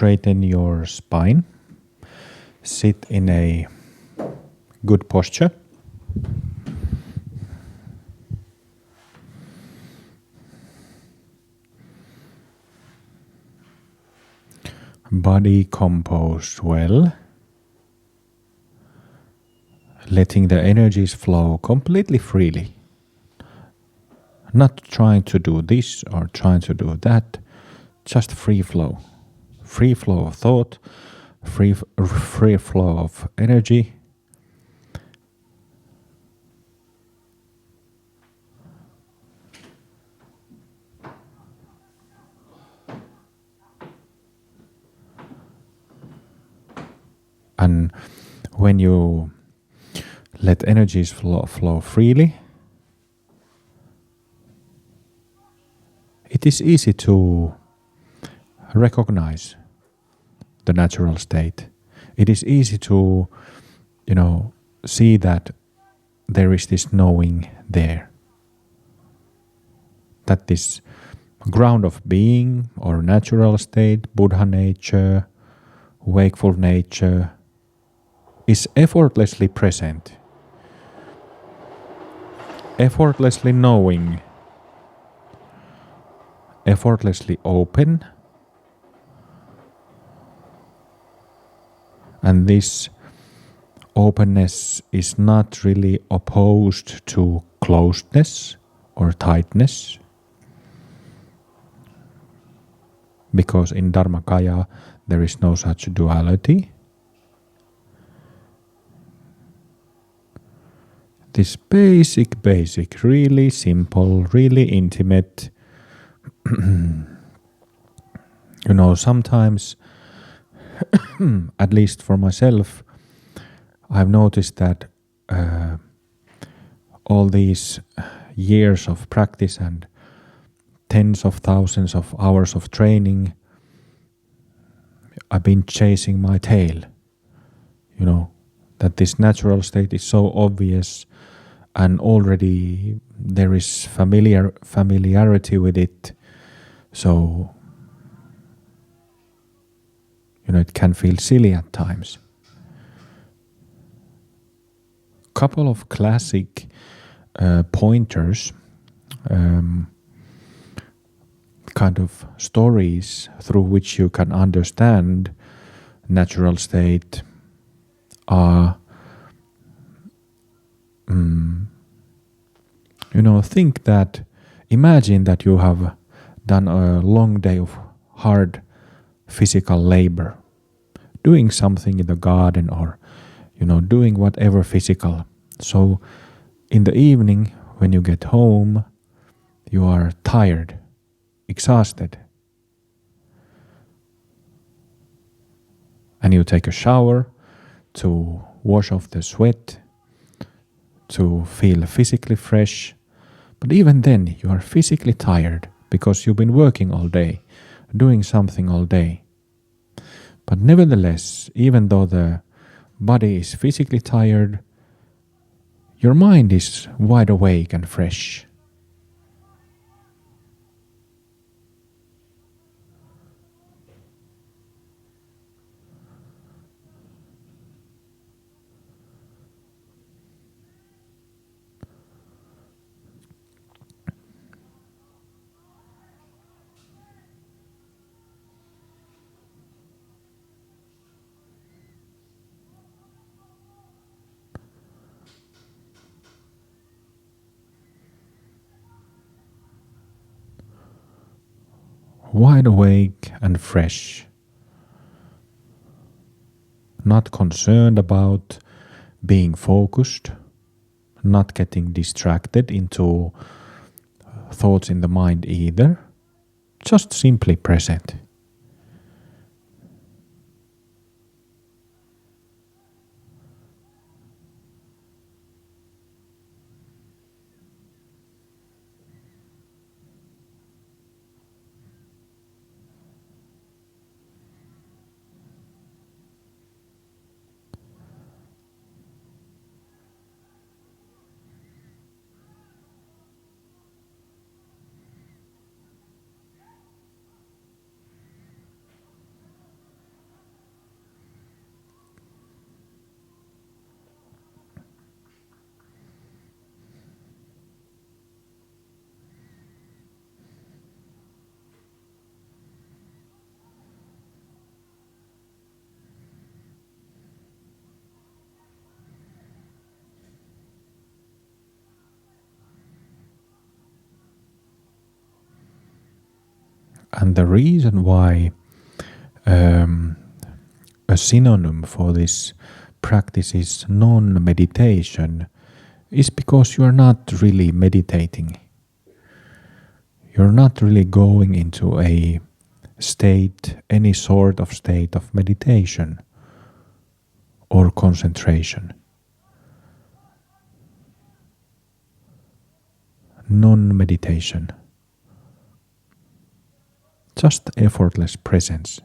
straighten your spine. Sit in a good posture. Body composed well. Letting the energies flow completely freely. Not trying to do this or trying to do that. Just free flow. Free flow of thought. Free flow of energy. And when you let energies flow freely, it is easy to recognize the natural state. It is easy to, see that there is this knowing there. That this ground of being or natural state, Buddha nature, wakeful nature, is effortlessly present. Effortlessly knowing. Effortlessly open. And this openness is not really opposed to closedness or tightness. Because in Dharmakaya there is no such duality. This basic, really simple, really intimate. Sometimes, at least for myself, I've noticed that all these years of practice and tens of thousands of hours of training, I've been chasing my tail. That this natural state is so obvious and already there is familiarity with it. So, it can feel silly at times. Couple of classic pointers, kind of stories through which you can understand natural state are, imagine that you have done a long day of hard physical labor, doing something in the garden or, doing whatever physical. So in the evening, when you get home, you are tired, exhausted. And you take a shower to wash off the sweat, to feel physically fresh. But even then, you are physically tired because you've been working all day, doing something all day. But nevertheless, even though the body is physically tired, your mind is wide awake and fresh. Wide awake and fresh. Not concerned about being focused, not getting distracted into thoughts in the mind either. Just simply present. And the reason why a synonym for this practice is non-meditation is because you are not really meditating. You're not really going into a state, any sort of state of meditation or concentration. Non-meditation. Just effortless presence.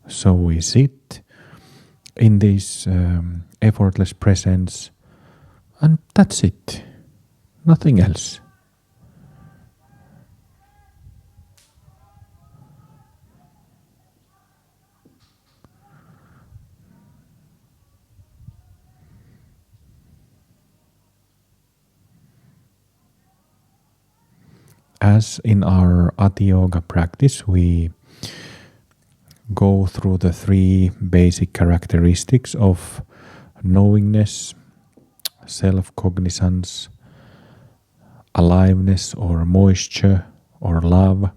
So we sit in this effortless presence, and that's it. Nothing else. As in our Ati Yoga practice, we go through the three basic characteristics of knowingness, self-cognizance, aliveness or moisture or love,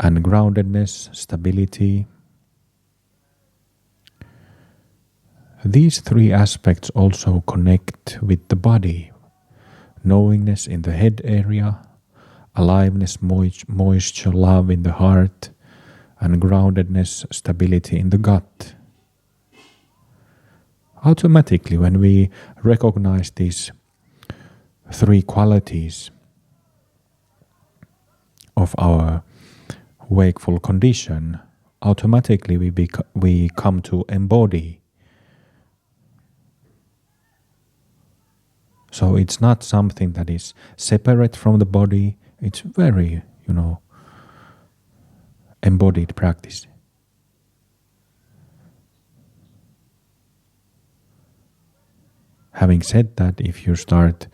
and groundedness, stability. These three aspects also connect with the body. Knowingness in the head area, aliveness, moisture, love in the heart, and groundedness, stability in the gut. Automatically, when we recognize these three qualities of our wakeful condition, automatically we come to embody. So it's not something that is separate from the body. It's very, embodied practice. Having said that, if you start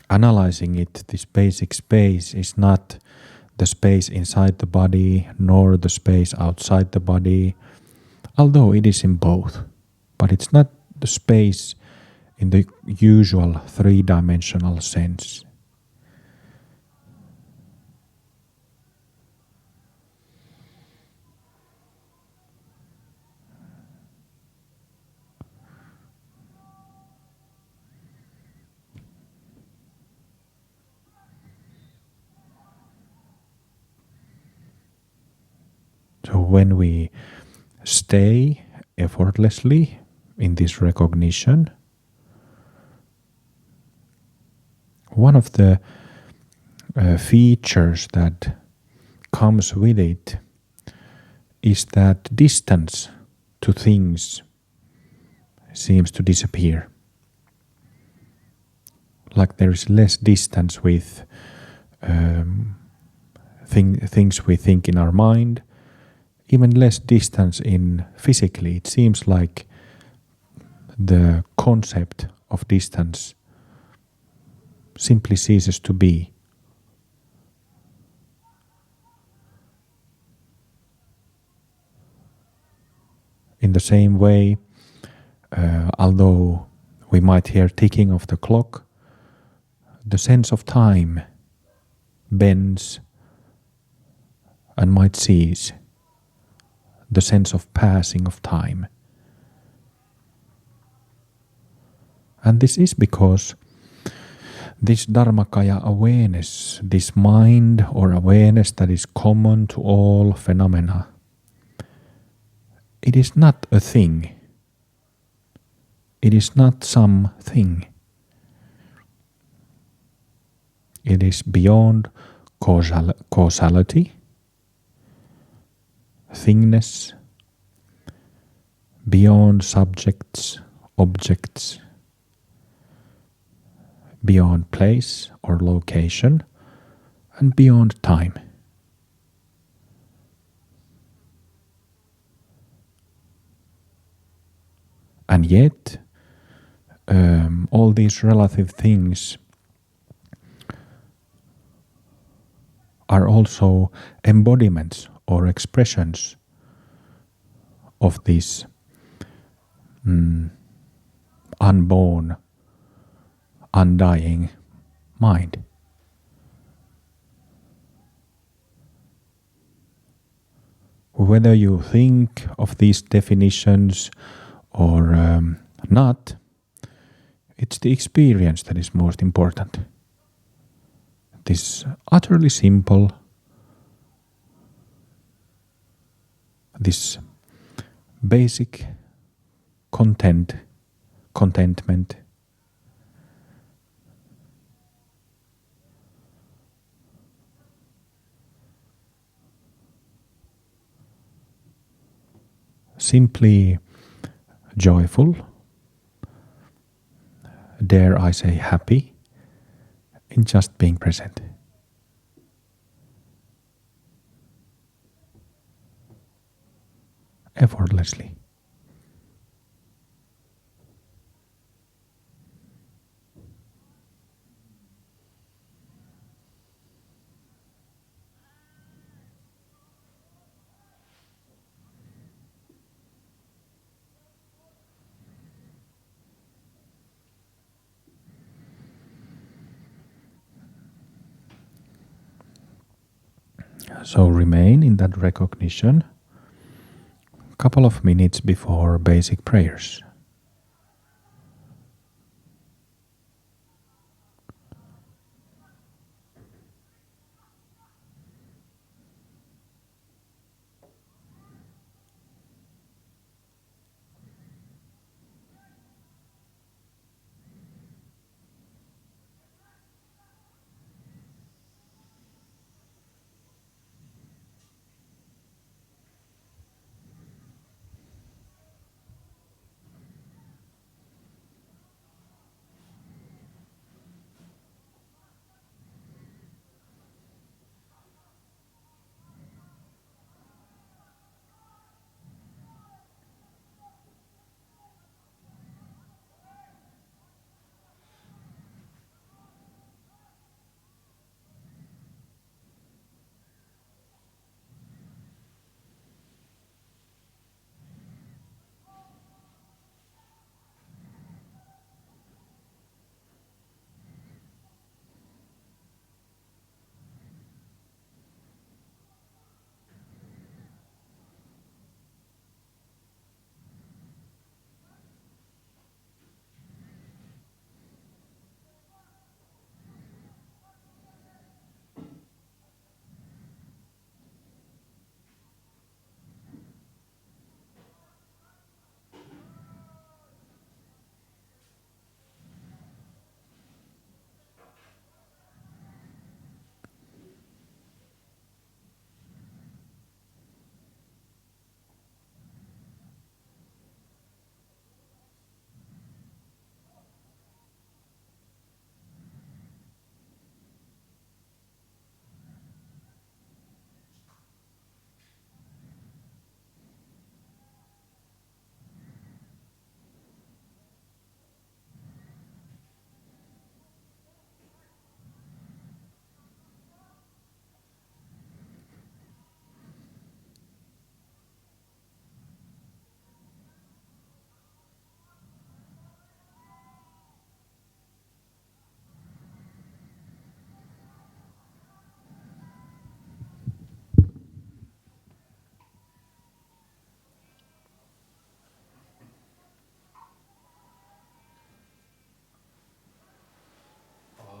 analyzing it, this basic space is not the space inside the body nor the space outside the body, although it is in both. But it's not the space in the usual three-dimensional sense. So when we stay effortlessly in this recognition, one of the features that comes with it is that distance to things seems to disappear. Like there is less distance with things we think in our mind, even less distance in physically. It seems like the concept of distance simply ceases to be. In the same way, although we might hear ticking of the clock, the sense of time bends and might cease. The sense of passing of time. And this is because this Dharmakaya awareness, this mind or awareness that is common to all phenomena, it is not a thing. It is not something. It is beyond causality, thingness, beyond subjects, objects, beyond place or location, and beyond time. And yet, all these relative things are also embodiments or expressions of this unborn, undying mind. Whether you think of these definitions or not, it's the experience that is most important. This utterly simple, this basic contentment, simply joyful, dare I say happy, in just being present. Effortlessly. So remain in that recognition a couple of minutes before basic prayers.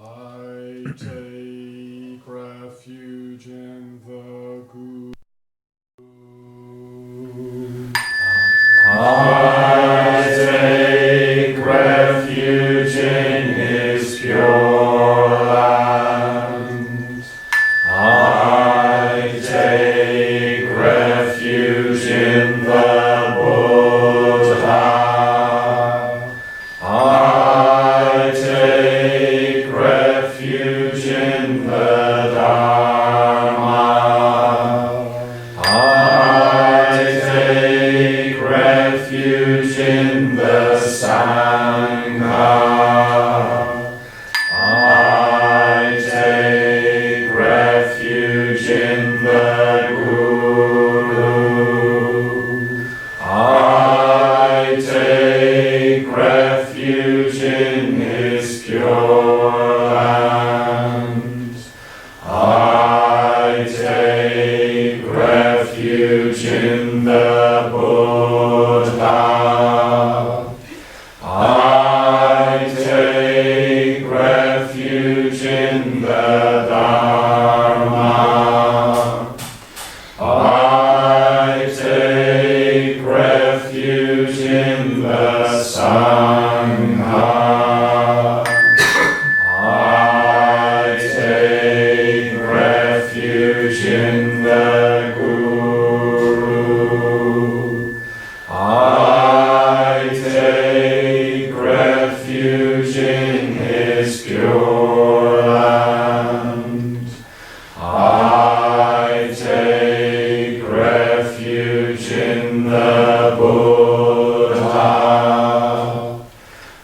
I take refuge in the good. I take refuge in His pure land. I take refuge in the Buddha. I take refuge in the Dharma. the Sangha. I take refuge in the Guru. I take refuge in his pure land. I take refuge in the Buddha. I take refuge in the Dharma. I take refuge in the Sangha. I take refuge in the Guru. I take refuge in his pure land. I take refuge in the Buddha.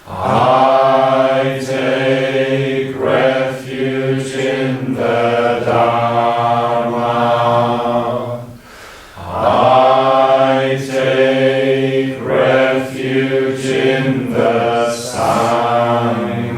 I take refuge in the Dharma. I take refuge in the Sangha.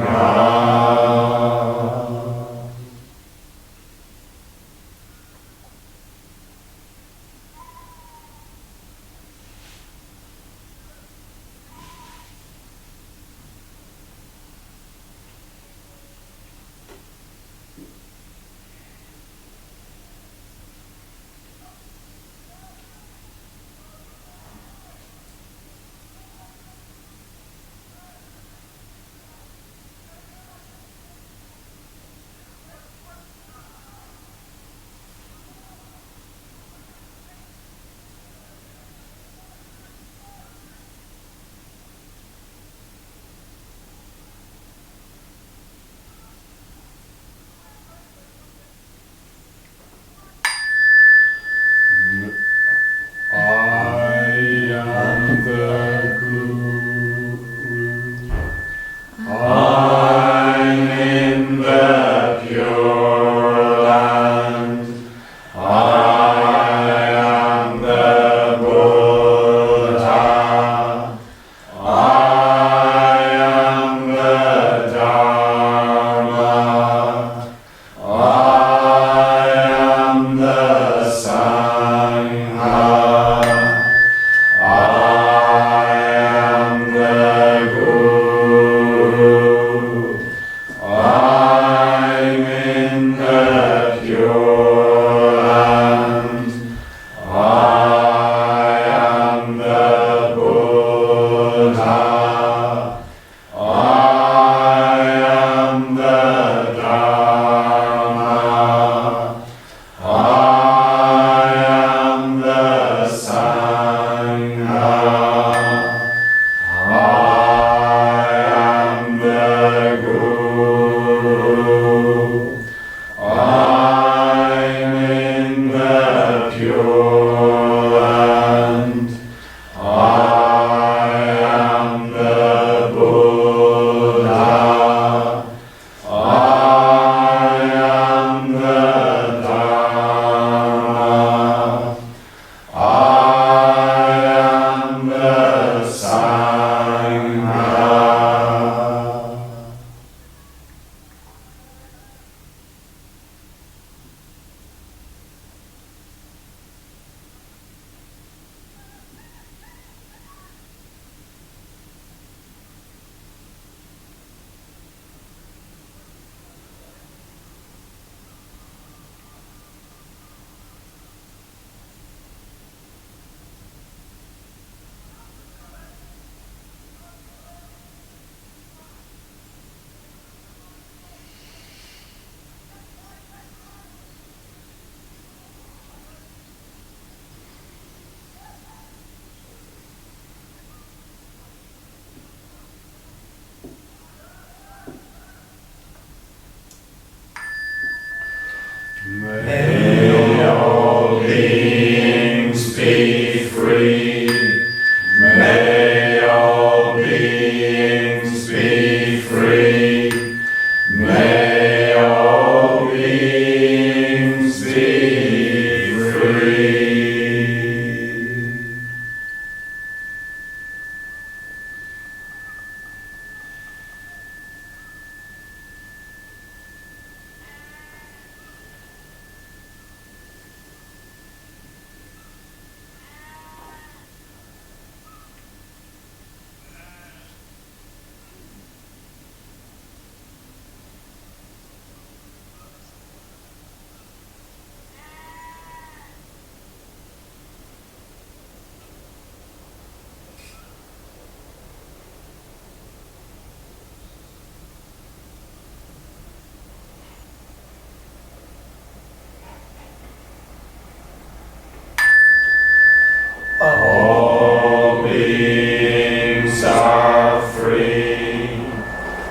I'm in the pure land. I am the Buddha. I am the Dharma. I am the Sangha. I am the Guru. I'm in the pure land. I am the Buddha.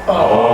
Om